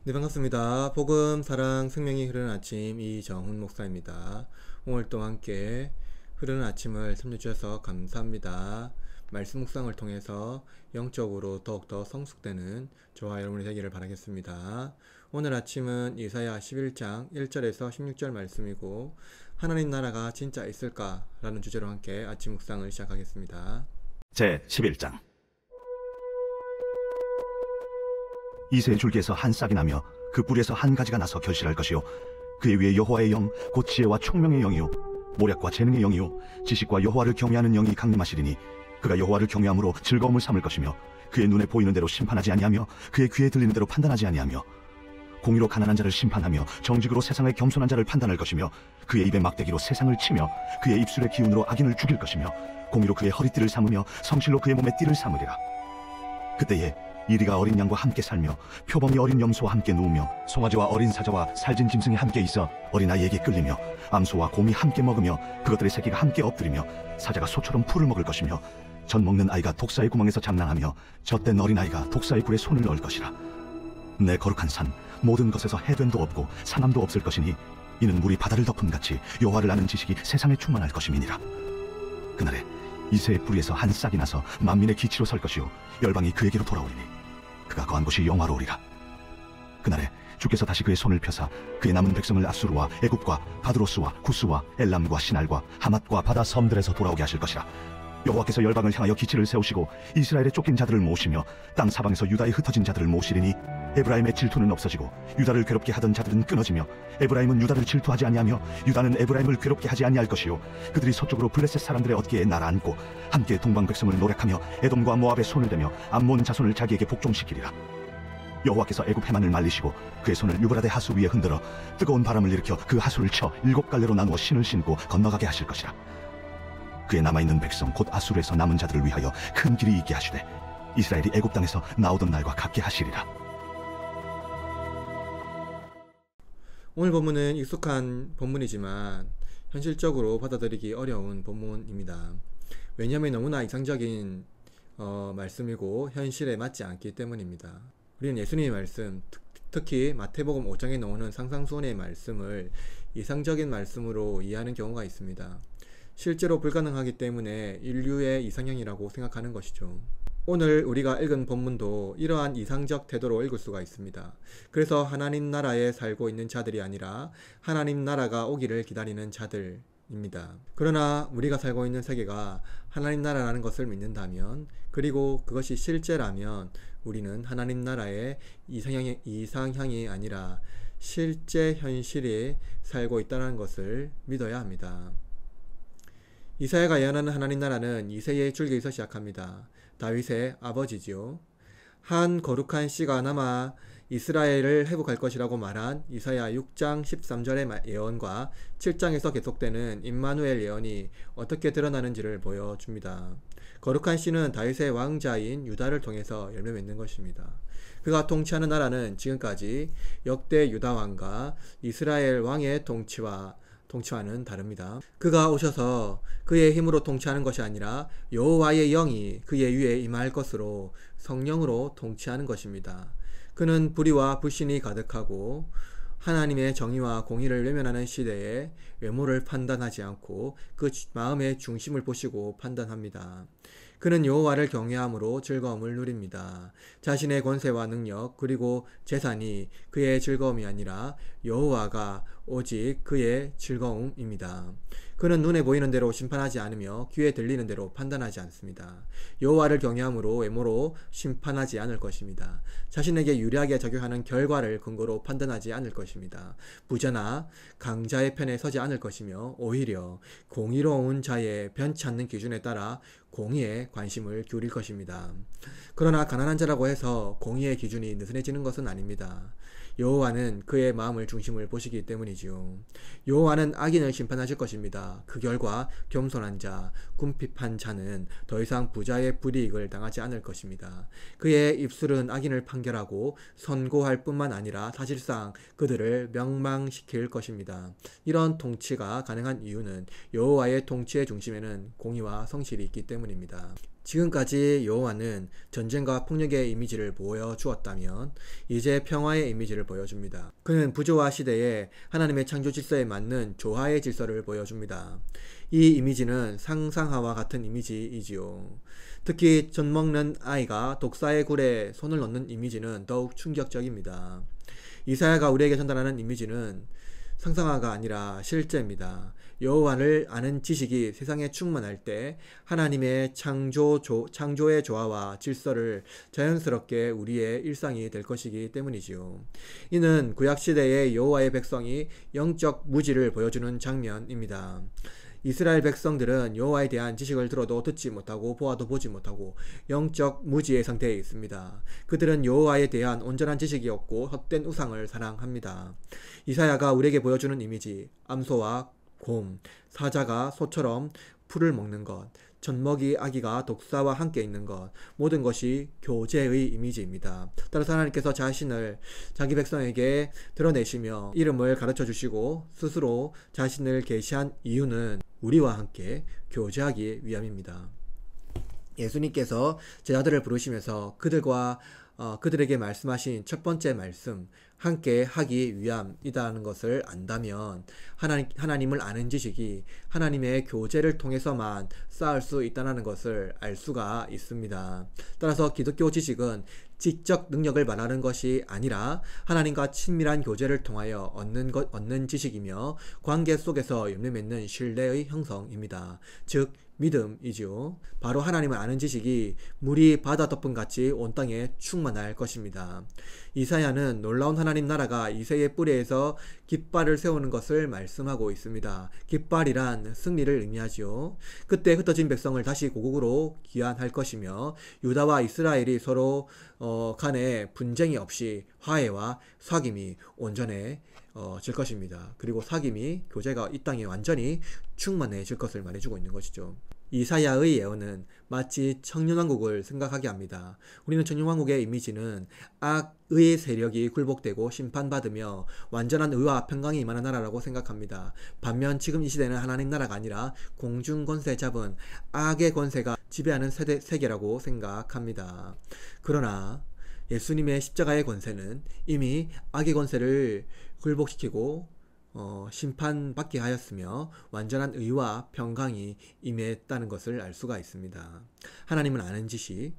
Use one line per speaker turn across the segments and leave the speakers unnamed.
네, 반갑습니다. 복음, 사랑, 생명이 흐르는 아침 이정훈 목사입니다. 오늘도 함께 흐르는 아침을 참여해주셔서 감사합니다. 말씀 묵상을 통해서 영적으로 더욱더 성숙되는 저와 여러분이 되기를 바라겠습니다. 오늘 아침은 이사야 11장 1절에서 16절 말씀이고, 하나님 나라가 진짜 있을까? 라는 주제로 함께 아침 묵상을 시작하겠습니다.
제 11장. 이새의 줄기에서 한 싹이 나며 그 뿌리에서 한 가지가 나서 결실할 것이요, 그의 위에 여호와의 영 곧 지혜와 총명의 영이요 모략과 재능의 영이요 지식과 여호와를 경외하는 영이 강림하시리니, 그가 여호와를 경외함으로 즐거움을 삼을 것이며, 그의 눈에 보이는 대로 심판하지 아니하며 그의 귀에 들리는 대로 판단하지 아니하며, 공의로 가난한 자를 심판하며 정직으로 세상의 겸손한 자를 판단할 것이며, 그의 입에 막대기로 세상을 치며 그의 입술의 기운으로 악인을 죽일 것이며, 공의로 그의 허리띠를 삼으며 성실로 그의 몸에 띠를 삼으리라. 그때에 이리가 어린 양과 함께 살며 표범이 어린 염소와 함께 누우며 송아지와 어린 사자와 살진 짐승이 함께 있어 어린아이에게 끌리며, 암소와 곰이 함께 먹으며 그것들의 새끼가 함께 엎드리며, 사자가 소처럼 풀을 먹을 것이며, 젖 먹는 아이가 독사의 구멍에서 장난하며 젖된 어린아이가 독사의 굴에 손을 넣을 것이라. 내 거룩한 산 모든 것에서 해변도 없고 상암도 없을 것이니, 이는 물이 바다를 덮음같이 여호와를 아는 지식이 세상에 충만할 것임이니라. 그날에 이새의 뿌리에서 한 싹이 나서 만민의 기치로 설 것이요 열방이 그에게로 돌아오리니, 그가 거한 곳이 영화로우리라. 그날에 주께서 다시 그의 손을 펴사 그의 남은 백성을 아수르와 애굽과 바드로스와 구스와 엘람과 시날과 하맛과 바다 섬들에서 돌아오게 하실 것이라. 여호와께서 열방을 향하여 기치를 세우시고 이스라엘의 쫓긴 자들을 모으시며 땅 사방에서 유다에 흩어진 자들을 모으시리니, 에브라임의 질투는 없어지고 유다를 괴롭게 하던 자들은 끊어지며, 에브라임은 유다를 질투하지 아니하며 유다는 에브라임을 괴롭게 하지 아니할 것이요, 그들이 서쪽으로 블레셋 사람들의 어깨에 날아앉고 함께 동방 백성을 노력하며 에돔과 모압의 손을 대며 암몬 자손을 자기에게 복종시키리라. 여호와께서 애굽 해만을 말리시고 그의 손을 유브라데 하수 위에 흔들어 뜨거운 바람을 일으켜 그 하수를 쳐 7갈래로 나누어 신을 신고 건너가게 하실 것이라. 그의 남아있는 백성 곧 아수르에서 남은 자들을 위하여 큰 길이 있게 하시되, 이스라엘이 애굽 땅에서 나오던 날과 같게 하시리라.
오늘 본문은 익숙한 본문이지만 현실적으로 받아들이기 어려운 본문입니다. 왜냐하면 너무나 이상적인 말씀이고 현실에 맞지 않기 때문입니다. 우리는 예수님의 말씀, 특히 마태복음 5장에 나오는 상상수훈의 말씀을 이상적인 말씀으로 이해하는 경우가 있습니다. 실제로 불가능하기 때문에 인류의 이상형이라고 생각하는 것이죠. 오늘 우리가 읽은 본문도 이러한 이상적 태도로 읽을 수가 있습니다. 그래서 하나님 나라에 살고 있는 자들이 아니라 하나님 나라가 오기를 기다리는 자들입니다. 그러나 우리가 살고 있는 세계가 하나님 나라라는 것을 믿는다면, 그리고 그것이 실제라면, 우리는 하나님 나라의 이상향이 아니라 실제 현실에 살고 있다는 것을 믿어야 합니다. 이사야가 예언하는 하나님 나라는 이새의 줄기에서 시작합니다. 다윗의 아버지지요. 한 거룩한 씨가 남아 이스라엘을 회복할 것이라고 말한 이사야 6장 13절의 예언과 7장에서 계속되는 임마누엘 예언이 어떻게 드러나는지를 보여줍니다. 거룩한 씨는 다윗의 왕자인 유다를 통해서 열매 맺는 것입니다. 그가 통치하는 나라는 지금까지 역대 유다 왕과 이스라엘 왕의 통치와는 다릅니다. 그가 오셔서 그의 힘으로 통치하는 것이 아니라 여호와의 영이 그의 위에 임할 것으로 성령으로 통치하는 것입니다. 그는 불의와 불신이 가득하고 하나님의 정의와 공의를 외면하는 시대에 외모를 판단하지 않고 그 마음의 중심을 보시고 판단합니다. 그는 여호와를 경외함으로 즐거움을 누립니다. 자신의 권세와 능력 그리고 재산이 그의 즐거움이 아니라 여호와가 오직 그의 즐거움입니다. 그는 눈에 보이는 대로 심판하지 않으며 귀에 들리는 대로 판단하지 않습니다. 여호와를 경외함으로 외모로 심판하지 않을 것입니다. 자신에게 유리하게 적용하는 결과를 근거로 판단하지 않을 것입니다. 부자나 강자의 편에 서지 않을 것이며, 오히려 공의로운 자의 변치 않는 기준에 따라 공의에 관심을 기울일 것입니다. 그러나 가난한 자라고 해서 공의의 기준이 느슨해지는 것은 아닙니다. 여호와는 그의 마음을 중심을 보시기 때문이지요. 여호와는 악인을 심판하실 것입니다. 그 결과 겸손한 자, 궁핍한 자는 더 이상 부자의 불이익을 당하지 않을 것입니다. 그의 입술은 악인을 판결하고 선고할 뿐만 아니라 사실상 그들을 멸망시킬 것입니다. 이런 통치가 가능한 이유는 여호와의 통치의 중심에는 공의와 성실이 있기 때문입니다. 지금까지 여호와는 전쟁과 폭력의 이미지를 보여주었다면 이제 평화의 이미지를 보여줍니다. 그는 부조화 시대에 하나님의 창조 질서에 맞는 조화의 질서를 보여줍니다. 이 이미지는 상상화와 같은 이미지이지요. 특히 젖먹는 아이가 독사의 굴에 손을 넣는 이미지는 더욱 충격적입니다. 이사야가 우리에게 전달하는 이미지는 상상화가 아니라 실제입니다. 여호와를 아는 지식이 세상에 충만할 때 하나님의 창조의 조화와 질서를 자연스럽게 우리의 일상이 될 것이기 때문이지요. 이는 구약시대의 여호와의 백성이 영적 무지를 보여주는 장면입니다. 이스라엘 백성들은 여호와에 대한 지식을 들어도 듣지 못하고 보아도 보지 못하고 영적 무지의 상태에 있습니다. 그들은 여호와에 대한 온전한 지식이 없고 헛된 우상을 사랑합니다. 이사야가 우리에게 보여주는 이미지, 암소와 곰, 사자가 소처럼 풀을 먹는 것, 젖먹이 아기가 독사와 함께 있는 것, 모든 것이 교제의 이미지입니다. 따라서 하나님께서 자신을 자기 백성에게 드러내시며 이름을 가르쳐 주시고 스스로 자신을 계시한 이유는 우리와 함께 교제하기 위함입니다. 예수님께서 제자들을 부르시면서 그들에게 말씀하신 첫 번째 말씀, 함께 하기 위함이라는 것을 안다면 하나님을 아는 지식이 하나님의 교제를 통해서만 쌓을 수 있다는 것을 알 수가 있습니다. 따라서 기독교 지식은 지적 능력을 말하는 것이 아니라 하나님과 친밀한 교제를 통하여 얻는 지식이며 관계 속에서 열매 맺는 신뢰의 형성입니다. 즉 믿음이지요. 바로 하나님을 아는 지식이 물이 바다 덮음 같이 온 땅에 충만할 것입니다. 이사야는 놀라운 하나님 나라가 이새의 뿌리에서 깃발을 세우는 것을 말씀하고 있습니다. 깃발이란 승리를 의미하지요. 그때 흩어진 백성을 다시 고국으로 귀환할 것이며 유다와 이스라엘이 서로 간에 분쟁이 없이 화해와 사귐이 온전해질 것입니다. 그리고 사귐이 교제가 이 땅에 완전히 충만해질 것을 말해주고 있는 것이죠. 이사야의 예언은 마치 청년왕국을 생각하게 합니다. 우리는 청년왕국의 이미지는 악의 세력이 굴복되고 심판받으며 완전한 의와 평강이 임하는 나라라고 생각합니다. 반면 지금 이 시대는 하나님 나라가 아니라 공중 권세 잡은 악의 권세가 지배하는 세계라고 생각합니다. 그러나 예수님의 십자가의 권세는 이미 악의 권세를 굴복시키고 심판받게 하였으며 완전한 의와 평강이 임했다는 것을 알 수가 있습니다. 하나님은 아는 지식,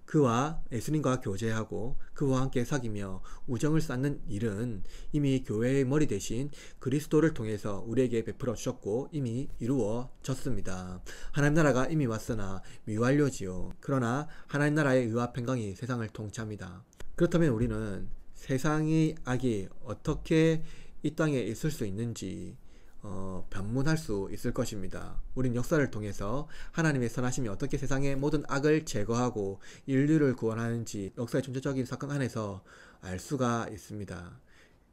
그와 예수님과 교제하고 그와 함께 사귀며 우정을 쌓는 일은 이미 교회의 머리 대신 그리스도를 통해서 우리에게 베풀어 주셨고 이미 이루어졌습니다. 하나님 나라가 이미 왔으나 미완료지요. 그러나 하나님 나라의 의와 평강이 세상을 통치합니다. 그렇다면 우리는 세상의 악이 어떻게 이 땅에 있을 수 있는지 변문할 수 있을 것입니다. 우린 역사를 통해서 하나님의 선하심이 어떻게 세상의 모든 악을 제거하고 인류를 구원하는지 역사의 존재적인 사건 안에서 알 수가 있습니다.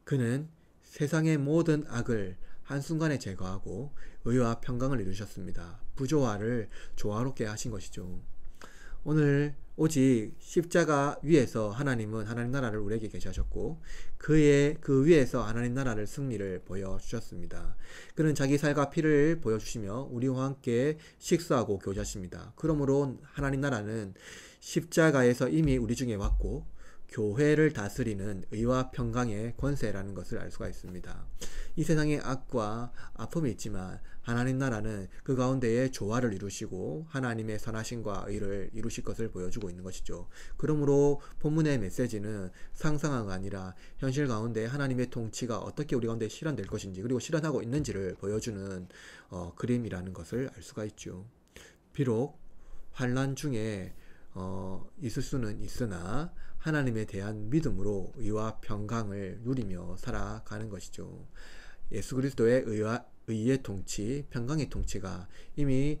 그는 세상의 모든 악을 한순간에 제거하고 의와 평강을 이루셨습니다. 부조화를 조화롭게 하신 것이죠. 오늘 오직 십자가 위에서 하나님은 하나님 나라를 우리에게 계시하셨고 그 위에서 하나님 나라를 승리를 보여주셨습니다. 그는 자기 살과 피를 보여주시며 우리와 함께 식사하고 교제하십니다. 그러므로 하나님 나라는 십자가에서 이미 우리 중에 왔고 교회를 다스리는 의와 평강의 권세라는 것을 알 수가 있습니다. 이 세상에 악과 아픔이 있지만 하나님 나라는 그 가운데에 조화를 이루시고 하나님의 선하심과 의를 이루실 것을 보여주고 있는 것이죠. 그러므로 본문의 메시지는 상상화가 아니라 현실 가운데 하나님의 통치가 어떻게 우리 가운데 실현될 것인지 그리고 실현하고 있는지를 보여주는 그림이라는 것을 알 수가 있죠. 비록 환난 중에 있을 수는 있으나 하나님에 대한 믿음으로 의와 평강을 누리며 살아가는 것이죠. 예수 그리스도의 의의 통치, 평강의 통치가 이미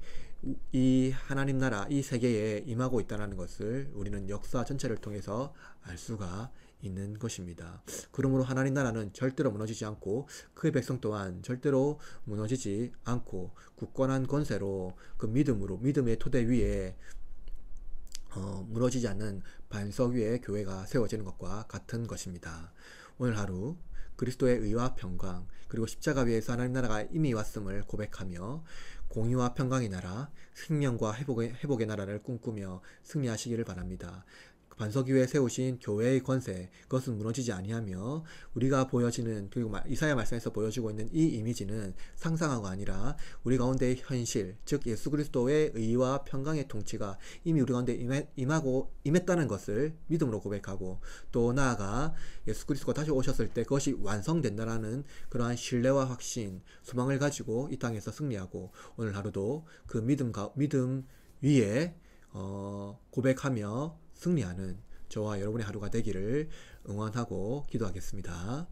이 하나님 나라, 이 세계에 임하고 있다는 것을 우리는 역사 전체를 통해서 알 수가 있는 것입니다. 그러므로 하나님 나라는 절대로 무너지지 않고 그의 백성 또한 절대로 무너지지 않고 굳건한 권세로 그 믿음의 토대 위에 무너지지 않는 반석 위에 교회가 세워지는 것과 같은 것입니다. 오늘 하루 그리스도의 의와 평강, 그리고 십자가 위에서 하나님 나라가 이미 왔음을 고백하며 공의와 평강의 나라, 생명과 회복의 나라를 꿈꾸며 승리하시기를 바랍니다. 반석 위에 세우신 교회의 권세, 그것은 무너지지 아니하며 우리가 보여지는, 그리고 이사야 말씀에서 보여주고 있는 이 이미지는 상상하고 아니라 우리 가운데의 현실, 즉 예수 그리스도의 의와 평강의 통치가 이미 우리 가운데 임했다는 것을 믿음으로 고백하고, 또 나아가 예수 그리스도가 다시 오셨을 때 그것이 완성된다라는 그러한 신뢰와 확신, 소망을 가지고 이 땅에서 승리하고, 오늘 하루도 그 믿음 위에 고백하며 승리하는 저와 여러분의 하루가 되기를 응원하고 기도하겠습니다.